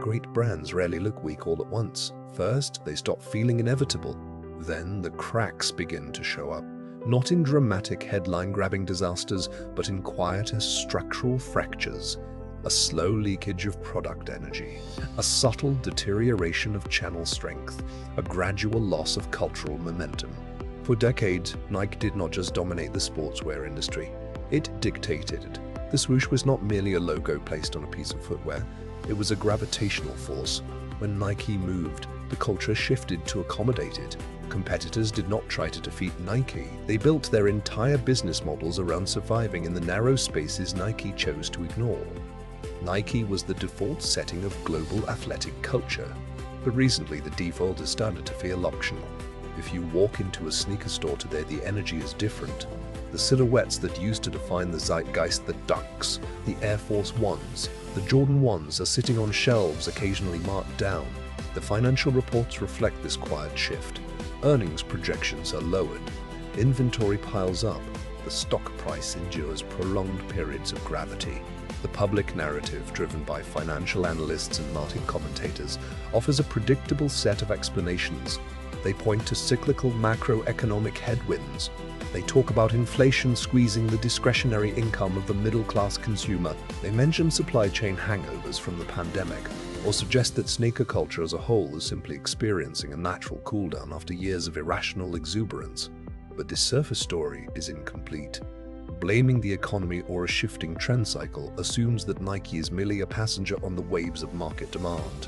great brands rarely look weak all at once. First, they stop feeling inevitable. Then the cracks begin to show up, not in dramatic headline-grabbing disasters, but in quieter structural fractures. A slow leakage of product energy, a subtle deterioration of channel strength, a gradual loss of cultural momentum. For decades, Nike did not just dominate the sportswear industry, it dictated it. The swoosh was not merely a logo placed on a piece of footwear, it was a gravitational force. When Nike moved, the culture shifted to accommodate it. Competitors did not try to defeat Nike, they built their entire business models around surviving in the narrow spaces Nike chose to ignore. Nike was the default setting of global athletic culture, but recently the default has started to feel optional. If you walk into a sneaker store today, the energy is different. The silhouettes that used to define the zeitgeist, the Dunks, the Air Force Ones, the Jordan 1s are sitting on shelves occasionally marked down. The financial reports reflect this quiet shift. Earnings projections are lowered. Inventory piles up. The stock price endures prolonged periods of gravity. The public narrative, driven by financial analysts and market commentators, offers a predictable set of explanations. They point to cyclical macroeconomic headwinds. They talk about inflation squeezing the discretionary income of the middle-class consumer. They mention supply chain hangovers from the pandemic, or suggest that sneaker culture as a whole is simply experiencing a natural cooldown after years of irrational exuberance. But this surface story is incomplete. Blaming the economy or a shifting trend cycle assumes that Nike is merely a passenger on the waves of market demand.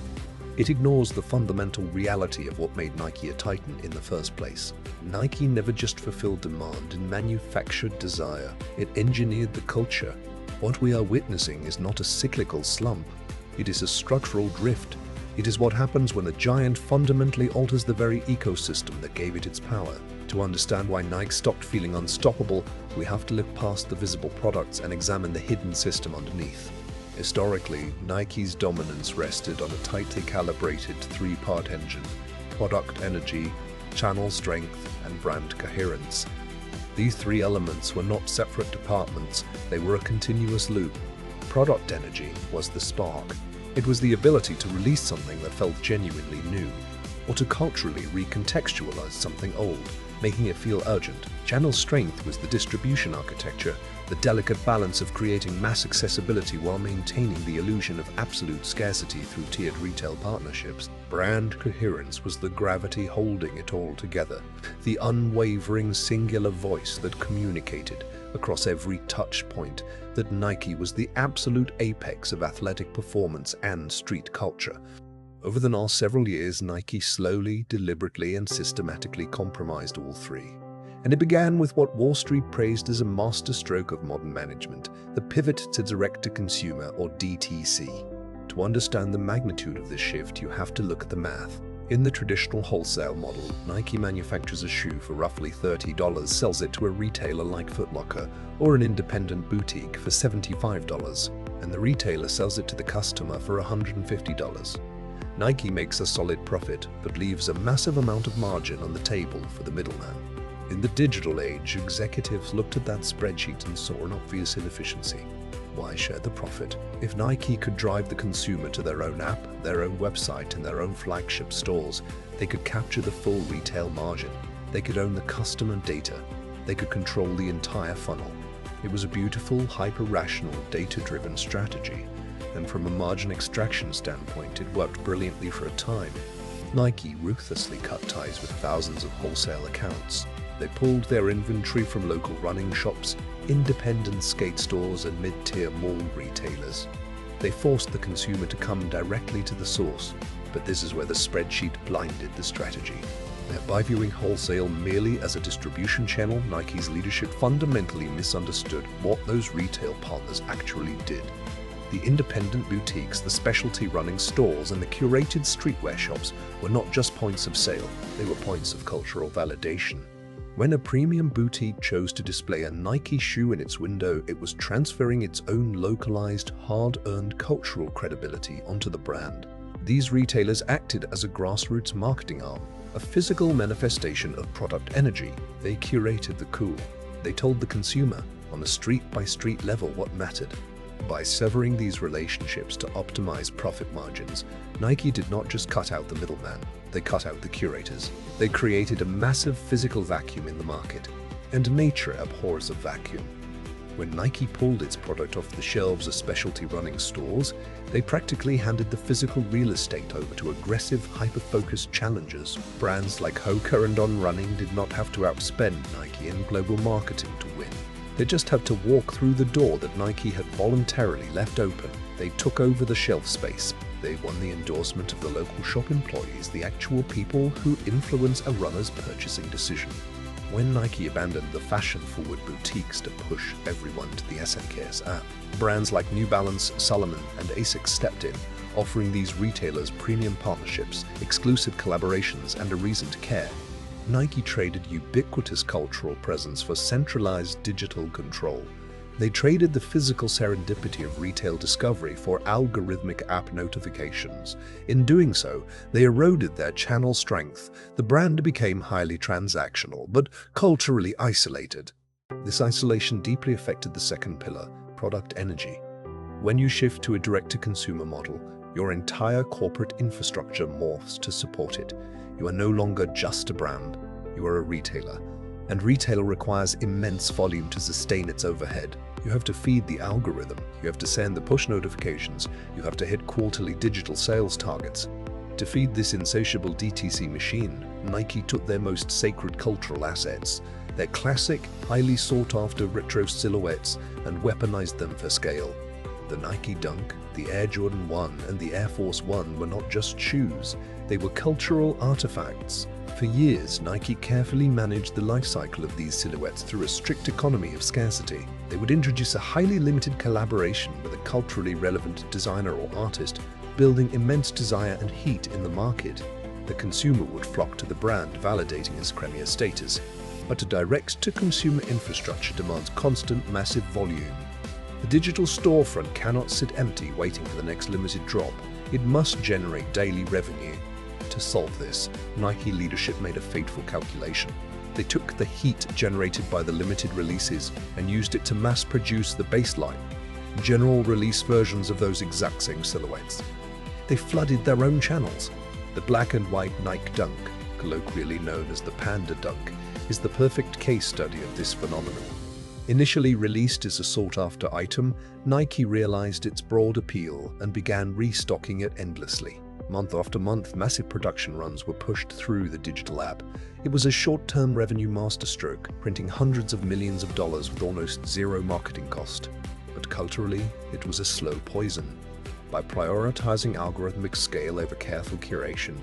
It ignores the fundamental reality of what made Nike a titan in the first place. Nike never just fulfilled demand and manufactured desire, it engineered the culture. What we are witnessing is not a cyclical slump, it is a structural drift. It is what happens when a giant fundamentally alters the very ecosystem that gave it its power. To understand why Nike stopped feeling unstoppable, we have to look past the visible products and examine the hidden system underneath. Historically, Nike's dominance rested on a tightly calibrated three-part engine: product energy, channel strength, and brand coherence. These three elements were not separate departments, they were a continuous loop. Product energy was the spark. It was the ability to release something that felt genuinely new, or to culturally recontextualize something old, making it feel urgent. Channel strength was the distribution architecture, the delicate balance of creating mass accessibility while maintaining the illusion of absolute scarcity through tiered retail partnerships. Brand coherence was the gravity holding it all together, the unwavering singular voice that communicated across every touch point that Nike was the absolute apex of athletic performance and street culture. Over the last several years, Nike slowly, deliberately, and systematically compromised all three. And it began with what Wall Street praised as a masterstroke of modern management, the pivot to direct-to-consumer, or DTC. To understand the magnitude of this shift, you have to look at the math. In the traditional wholesale model, Nike manufactures a shoe for roughly $30, sells it to a retailer like Foot Locker or an independent boutique for $75, and the retailer sells it to the customer for $150. Nike makes a solid profit, but leaves a massive amount of margin on the table for the middleman. In the digital age, executives looked at that spreadsheet and saw an obvious inefficiency. Why share the profit? If Nike could drive the consumer to their own app, their own website, and their own flagship stores, they could capture the full retail margin. They could own the customer data. They could control the entire funnel. It was a beautiful, hyper-rational, data-driven strategy. And from a margin extraction standpoint, it worked brilliantly for a time. Nike ruthlessly cut ties with thousands of wholesale accounts. They pulled their inventory from local running shops, independent skate stores, and mid-tier mall retailers. They forced the consumer to come directly to the source, but this is where the spreadsheet blinded the strategy. By viewing wholesale merely as a distribution channel, Nike's leadership fundamentally misunderstood what those retail partners actually did. The independent boutiques, the specialty running stores, and the curated streetwear shops were not just points of sale, they were points of cultural validation. When a premium boutique chose to display a Nike shoe in its window, it was transferring its own localized, hard-earned cultural credibility onto the brand. These retailers acted as a grassroots marketing arm, a physical manifestation of product energy. They curated the cool. They told the consumer, on a street-by-street level, what mattered. By severing these relationships to optimize profit margins, Nike did not just cut out the middleman, they cut out the curators. They created a massive physical vacuum in the market, and nature abhors a vacuum. When Nike pulled its product off the shelves of specialty running stores, they practically handed the physical real estate over to aggressive, hyper-focused challengers. Brands like Hoka and On Running did not have to outspend Nike in global marketing to win. They just had to walk through the door that Nike had voluntarily left open. They took over the shelf space. They won the endorsement of the local shop employees, the actual people who influence a runner's purchasing decision. When Nike abandoned the fashion-forward boutiques to push everyone to the SNKS app, brands like New Balance, Salomon, and Asics stepped in, offering these retailers premium partnerships, exclusive collaborations, and a reason to care. Nike traded ubiquitous cultural presence for centralized digital control. They traded the physical serendipity of retail discovery for algorithmic app notifications. In doing so, they eroded their channel strength. The brand became highly transactional, but culturally isolated. This isolation deeply affected the second pillar, product energy. When you shift to a direct-to-consumer model, your entire corporate infrastructure morphs to support it. You are no longer just a brand, you are a retailer. And retail requires immense volume to sustain its overhead. You have to feed the algorithm, you have to send the push notifications, you have to hit quarterly digital sales targets. To feed this insatiable DTC machine, Nike took their most sacred cultural assets, their classic, highly sought-after retro silhouettes, and weaponized them for scale. The Nike Dunk, the Air Jordan 1, and the Air Force 1 were not just shoes, they were cultural artifacts. For years, Nike carefully managed the life cycle of these silhouettes through a strict economy of scarcity. They would introduce a highly limited collaboration with a culturally relevant designer or artist, building immense desire and heat in the market. The consumer would flock to the brand, validating its premier status. But a direct-to-consumer infrastructure demands constant, massive volume. The digital storefront cannot sit empty waiting for the next limited drop. It must generate daily revenue. To solve this, Nike leadership made a fateful calculation. They took the heat generated by the limited releases and used it to mass-produce the baseline, general release versions of those exact same silhouettes. They flooded their own channels. The black and white Nike Dunk, colloquially known as the Panda Dunk, is the perfect case study of this phenomenon. Initially released as a sought-after item, Nike realized its broad appeal and began restocking it endlessly. Month after month, massive production runs were pushed through the digital app. It was a short-term revenue masterstroke, printing hundreds of millions of dollars with almost zero marketing cost. But culturally, it was a slow poison. By prioritizing algorithmic scale over careful curation,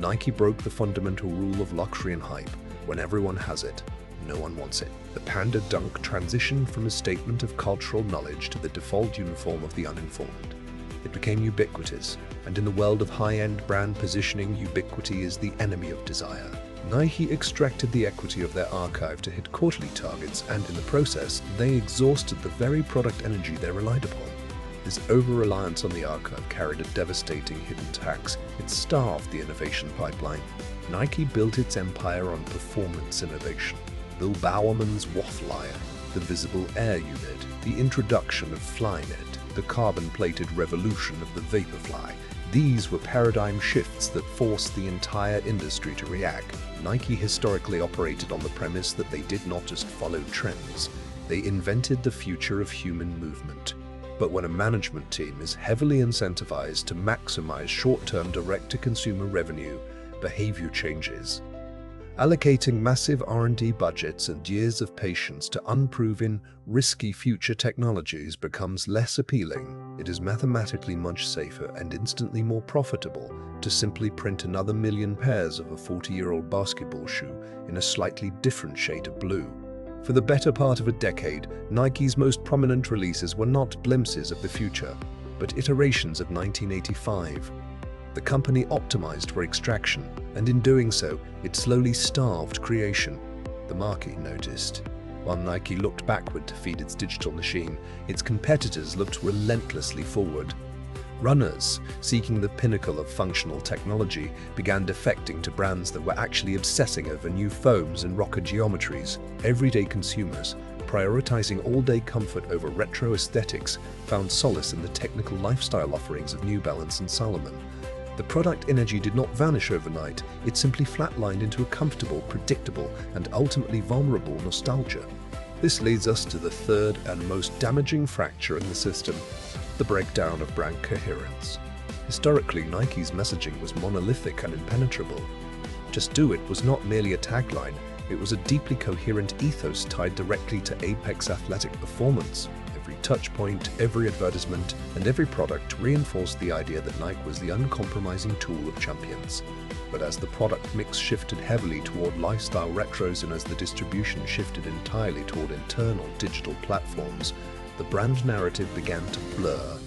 Nike broke the fundamental rule of luxury and hype. When everyone has it, no one wants it. The Panda Dunk transitioned from a statement of cultural knowledge to the default uniform of the uninformed. It became ubiquitous, and in the world of high-end brand positioning, ubiquity is the enemy of desire. Nike extracted the equity of their archive to hit quarterly targets, and in the process, they exhausted the very product energy they relied upon. This over-reliance on the archive carried a devastating hidden tax. It starved the innovation pipeline. Nike built its empire on performance innovation. Bill Bowerman's Waffle Iron, the visible air unit, the introduction of Flyknit, the carbon-plated revolution of the Vaporfly. These were paradigm shifts that forced the entire industry to react. Nike historically operated on the premise that they did not just follow trends, they invented the future of human movement. But when a management team is heavily incentivized to maximize short-term direct-to-consumer revenue, behavior changes. Allocating massive R&D budgets and years of patience to unproven, risky future technologies becomes less appealing. It is mathematically much safer and instantly more profitable to simply print another million pairs of a 40-year-old basketball shoe in a slightly different shade of blue. For the better part of a decade, Nike's most prominent releases were not glimpses of the future, but iterations of 1985. The company optimized for extraction, and in doing so, it slowly starved creation. The market noticed. While Nike looked backward to feed its digital machine, its competitors looked relentlessly forward. Runners, seeking the pinnacle of functional technology, began defecting to brands that were actually obsessing over new foams and rocker geometries. Everyday consumers, prioritizing all-day comfort over retro aesthetics, found solace in the technical lifestyle offerings of New Balance and Salomon. The product energy did not vanish overnight, it simply flatlined into a comfortable, predictable, and ultimately vulnerable nostalgia. This leads us to the third and most damaging fracture in the system, the breakdown of brand coherence. Historically, Nike's messaging was monolithic and impenetrable. "Just do it" was not merely a tagline, it was a deeply coherent ethos tied directly to apex athletic performance. Every touchpoint, every advertisement, and every product reinforced the idea that Nike was the uncompromising tool of champions. But as the product mix shifted heavily toward lifestyle retros and as the distribution shifted entirely toward internal digital platforms, the brand narrative began to blur.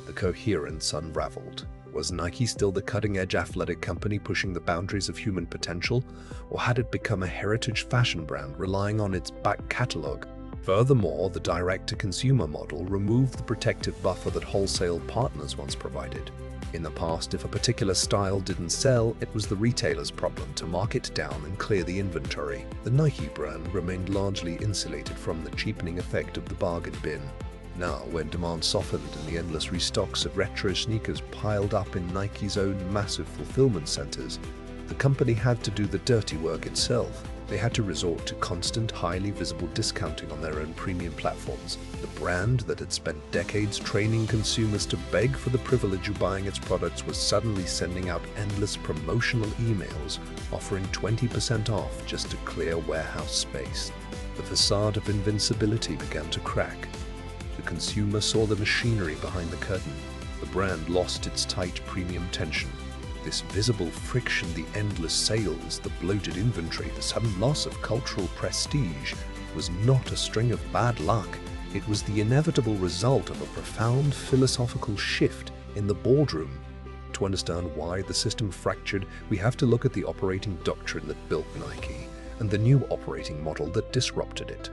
The coherence unraveled. Was Nike still the cutting-edge athletic company pushing the boundaries of human potential, or had it become a heritage fashion brand relying on its back catalog? Furthermore, the direct-to-consumer model removed the protective buffer that wholesale partners once provided. In the past, if a particular style didn't sell, it was the retailer's problem to mark it down and clear the inventory. The Nike brand remained largely insulated from the cheapening effect of the bargain bin. Now, when demand softened and the endless restocks of retro sneakers piled up in Nike's own massive fulfillment centers, the company had to do the dirty work itself. They had to resort to constant, highly visible discounting on their own premium platforms. The brand that had spent decades training consumers to beg for the privilege of buying its products was suddenly sending out endless promotional emails, offering 20% off just to clear warehouse space. The facade of invincibility began to crack. The consumer saw the machinery behind the curtain. The brand lost its tight premium tension. This visible friction, the endless sales, the bloated inventory, the sudden loss of cultural prestige was not a string of bad luck. It was the inevitable result of a profound philosophical shift in the boardroom. To understand why the system fractured, we have to look at the operating doctrine that built Nike and the new operating model that disrupted it.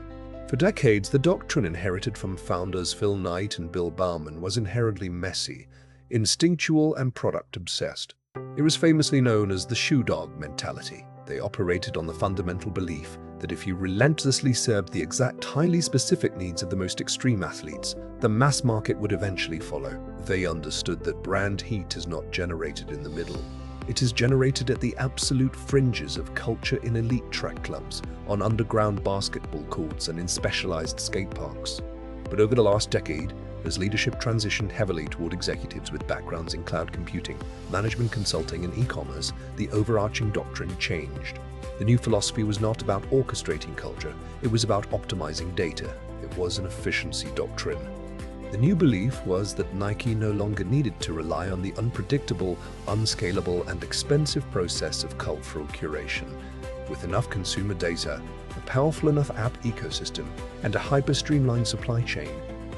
For decades, the doctrine inherited from founders Phil Knight and Bill Bauman was inherently messy, instinctual, and product-obsessed. It was famously known as the shoe dog mentality. They operated on the fundamental belief that if you relentlessly served the exact, highly specific needs of the most extreme athletes, the mass market would eventually follow. They understood that brand heat is not generated in the middle. It is generated at the absolute fringes of culture in elite track clubs, on underground basketball courts, and in specialized skate parks. But over the last decade, as leadership transitioned heavily toward executives with backgrounds in cloud computing, management consulting, and e-commerce, the overarching doctrine changed. The new philosophy was not about orchestrating culture, it was about optimizing data. It was an efficiency doctrine. The new belief was that Nike no longer needed to rely on the unpredictable, unscalable, and expensive process of cultural curation. With enough consumer data, a powerful enough app ecosystem, and a hyper-streamlined supply chain,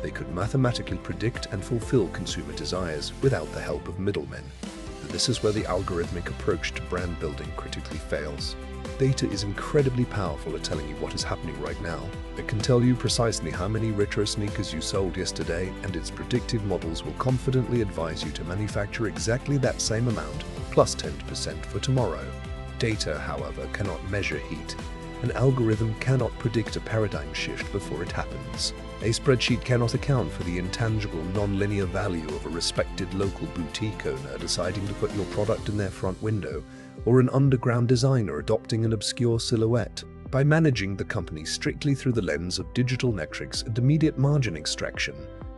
they could mathematically predict and fulfill consumer desires without the help of middlemen. This is where the algorithmic approach to brand building critically fails. Data is incredibly powerful at telling you what is happening right now. It can tell you precisely how many retro sneakers you sold yesterday, and its predictive models will confidently advise you to manufacture exactly that same amount, plus 10% for tomorrow. Data, however, cannot measure heat. An algorithm cannot predict a paradigm shift before it happens. A spreadsheet cannot account for the intangible, non-linear value of a respected local boutique owner deciding to put your product in their front window, or an underground designer adopting an obscure silhouette. By managing the company strictly through the lens of digital metrics and immediate margin extraction,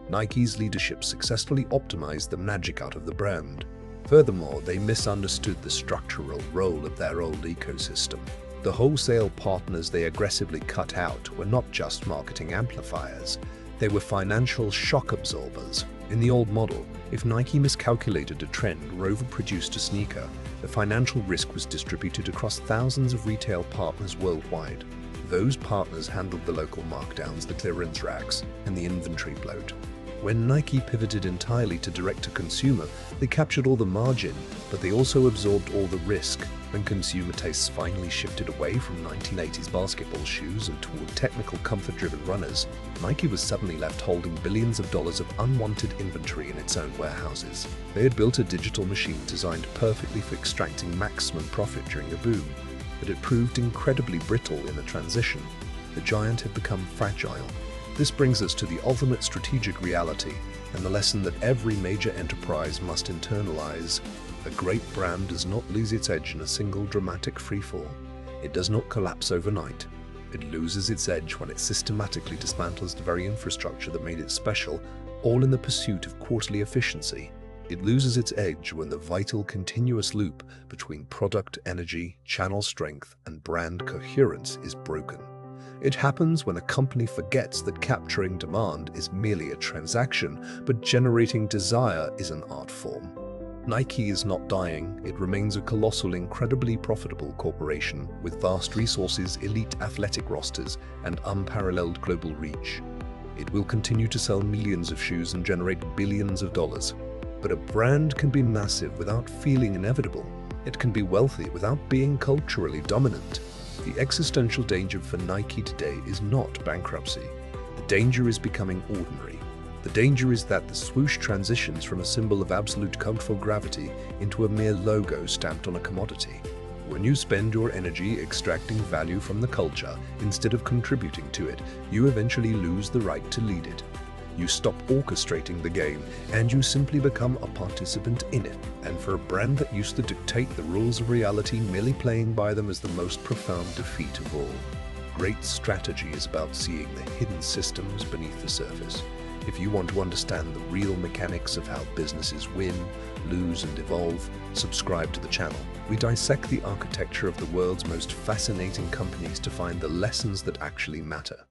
Nike's leadership successfully optimized the magic out of the brand. Furthermore, they misunderstood the structural role of their old ecosystem. The wholesale partners they aggressively cut out were not just marketing amplifiers, they were financial shock absorbers. In the old model, if Nike miscalculated a trend or overproduced a sneaker, the financial risk was distributed across thousands of retail partners worldwide. Those partners handled the local markdowns, the clearance racks, and the inventory bloat. When Nike pivoted entirely to direct-to-consumer, they captured all the margin, but they also absorbed all the risk. When consumer tastes finally shifted away from 1980s basketball shoes and toward technical, comfort-driven runners, Nike was suddenly left holding billions of dollars of unwanted inventory in its own warehouses. They had built a digital machine designed perfectly for extracting maximum profit during a boom, but it proved incredibly brittle in the transition. the giant had become fragile. This brings us to the ultimate strategic reality and the lesson that every major enterprise must internalize. A great brand does not lose its edge in a single dramatic freefall. It does not collapse overnight. It loses its edge when it systematically dismantles the very infrastructure that made it special, all in the pursuit of quarterly efficiency. It loses its edge when the vital continuous loop between product energy, channel strength, and brand coherence is broken. It happens when a company forgets that capturing demand is merely a transaction, but generating desire is an art form. Nike is not dying. It remains a colossal, incredibly profitable corporation with vast resources, elite athletic rosters, and unparalleled global reach. It will continue to sell millions of shoes and generate billions of dollars. But a brand can be massive without feeling inevitable. It can be wealthy without being culturally dominant. The existential danger for Nike today is not bankruptcy. The danger is becoming ordinary. The danger is that the swoosh transitions from a symbol of absolute cultural gravity into a mere logo stamped on a commodity. When you spend your energy extracting value from the culture instead of contributing to it, you eventually lose the right to lead it. You stop orchestrating the game, and you simply become a participant in it. And for a brand that used to dictate the rules of reality, merely playing by them is the most profound defeat of all. Great strategy is about seeing the hidden systems beneath the surface. If you want to understand the real mechanics of how businesses win, lose, and evolve, subscribe to the channel. We dissect the architecture of the world's most fascinating companies to find the lessons that actually matter.